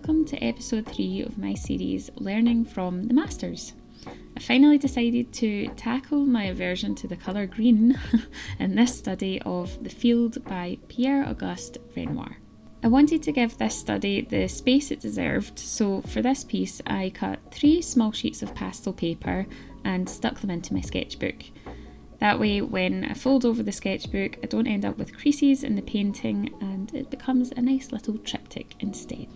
welcome to episode 3 of my series Learning from the Masters. I finally decided to tackle my aversion to the colour green in this study of The Field by Pierre-Auguste Renoir. I wanted to give this study the space it deserved, so for this piece I cut 3 small sheets of pastel paper and stuck them into my sketchbook. That way, when I fold over the sketchbook, I don't end up with creases in the painting and it becomes a nice little triptych instead.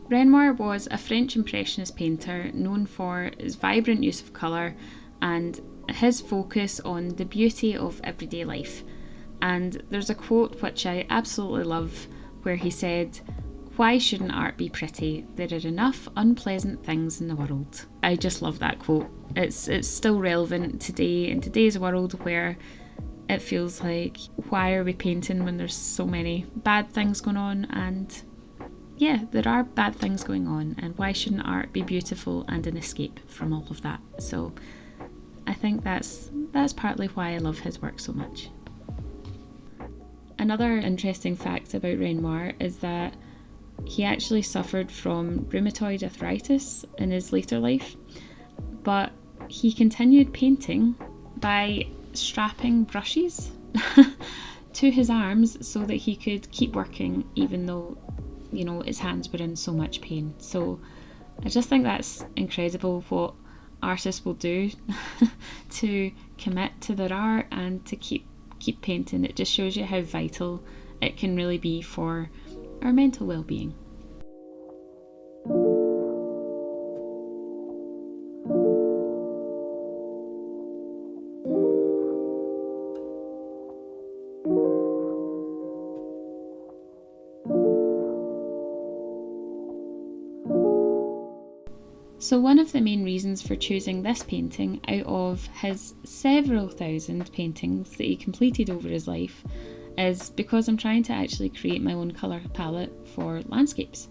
Renoir was a French Impressionist painter known for his vibrant use of colour and his focus on the beauty of everyday life. And there's a quote which I absolutely love where he said, "Why shouldn't art be pretty? There are enough unpleasant things in the world." I just love that quote. It's still relevant today in today's world where it feels like, why are we painting when there's so many bad things going on? And yeah, there are bad things going on, and why shouldn't art be beautiful and an escape from all of that? So I think that's partly why I love his work so much. Another interesting fact about Renoir is that he actually suffered from rheumatoid arthritis in his later life, but he continued painting by strapping brushes to his arms so that he could keep working even though, his hands were in so much pain. So I just think that's incredible what artists will do to commit to their art and to keep painting. It just shows you how vital it can really be for our mental well-being. So one of the main reasons for choosing this painting out of his several thousand paintings that he completed over his life is because I'm trying to actually create my own colour palette for landscapes.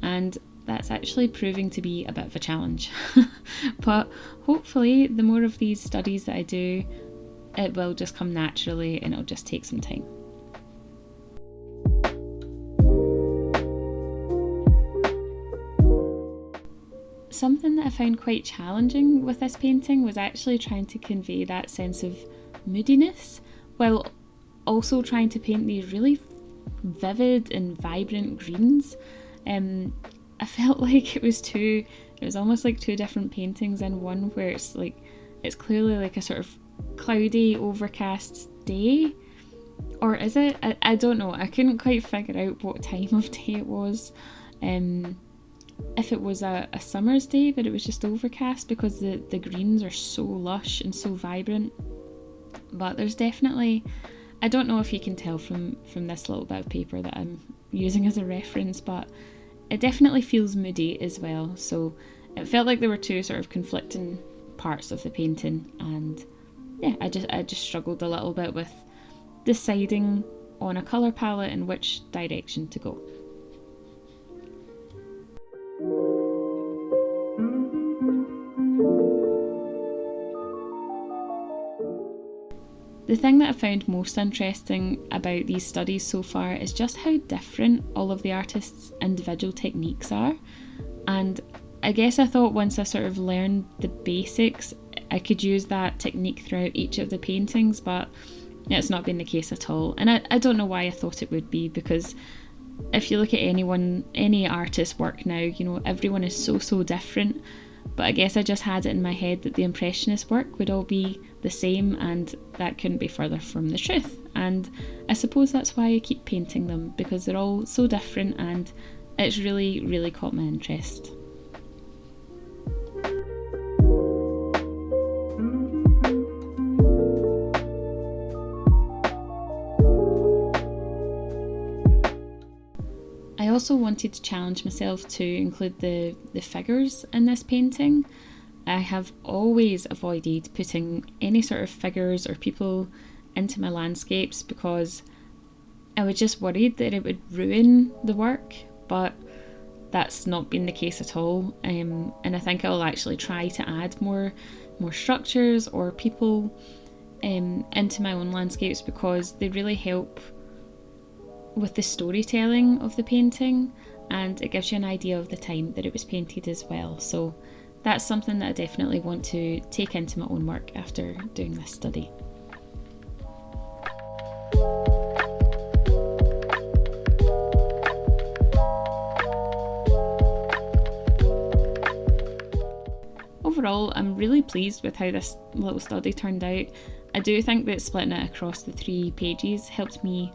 And that's actually proving to be a bit of a challenge. But hopefully the more of these studies that I do, it will just come naturally and it'll just take some time. Something that I found quite challenging with this painting was actually trying to convey that sense of moodiness while also trying to paint these really vivid and vibrant greens. I felt like it was almost like 2 different paintings in one, where it's clearly like a sort of cloudy, overcast day. Or is it? I don't know. I couldn't quite figure out what time of day it was. If it was a summer's day, but it was just overcast because the greens are so lush and so vibrant. But there's definitely, I don't know if you can tell from this little bit of paper that I'm using as a reference, but it definitely feels moody as well. So it felt like there were 2 sort of conflicting parts of the painting, and yeah, I just struggled a little bit with deciding on a colour palette and which direction to go. The thing that I found most interesting about these studies so far is just how different all of the artists' individual techniques are. And I guess I thought once I sort of learned the basics, I could use that technique throughout each of the paintings, but it's not been the case at all. And I don't know why I thought it would be, because if you look at any artist's work now, everyone is so different. But I guess I just had it in my head that the Impressionist work would all be the same, and that couldn't be further from the truth. And I suppose that's why I keep painting them, because they're all so different and it's really, really caught my interest. I also wanted to challenge myself to include the figures in this painting. I have always avoided putting any sort of figures or people into my landscapes because I was just worried that it would ruin the work, but that's not been the case at all. And I think I'll actually try to add more more structures or people into my own landscapes, because they really help with the storytelling of the painting, and it gives you an idea of the time that it was painted as well. So that's something that I definitely want to take into my own work after doing this study. Overall, I'm really pleased with how this little study turned out. I do think that splitting it across the 3 pages helped me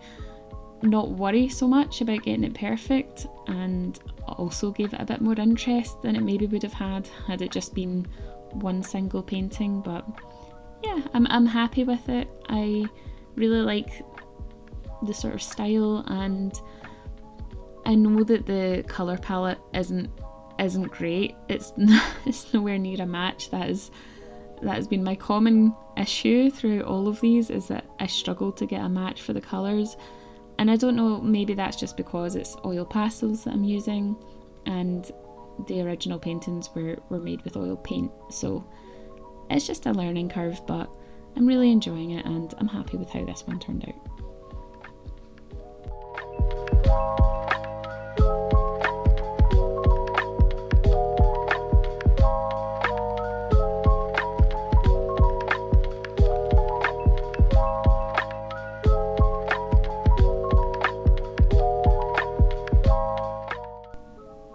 not worry so much about getting it perfect, and also gave it a bit more interest than it maybe would have had it just been one single painting. But yeah, I'm happy with it. I really like the sort of style, and I know that the colour palette isn't great. It's nowhere near a match. That has been my common issue throughout all of these, is that I struggle to get a match for the colours. And I don't know, maybe that's just because it's oil pastels that I'm using, and the original paintings were made with oil paint. So it's just a learning curve, but I'm really enjoying it, and I'm happy with how this one turned out.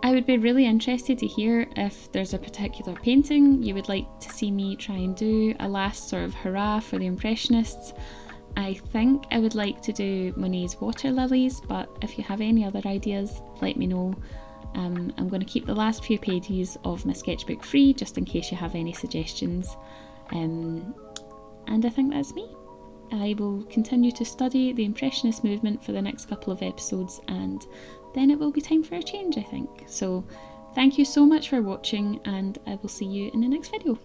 I would be really interested to hear if there's a particular painting you would like to see me try and do a last sort of hurrah for the Impressionists. I think I would like to do Monet's Water Lilies, but if you have any other ideas, let me know. I'm going to keep the last few pages of my sketchbook free, just in case you have any suggestions. And I think that's me. I will continue to study the Impressionist movement for the next couple of episodes, and then it will be time for a change, I think. So thank you so much for watching, and I will see you in the next video.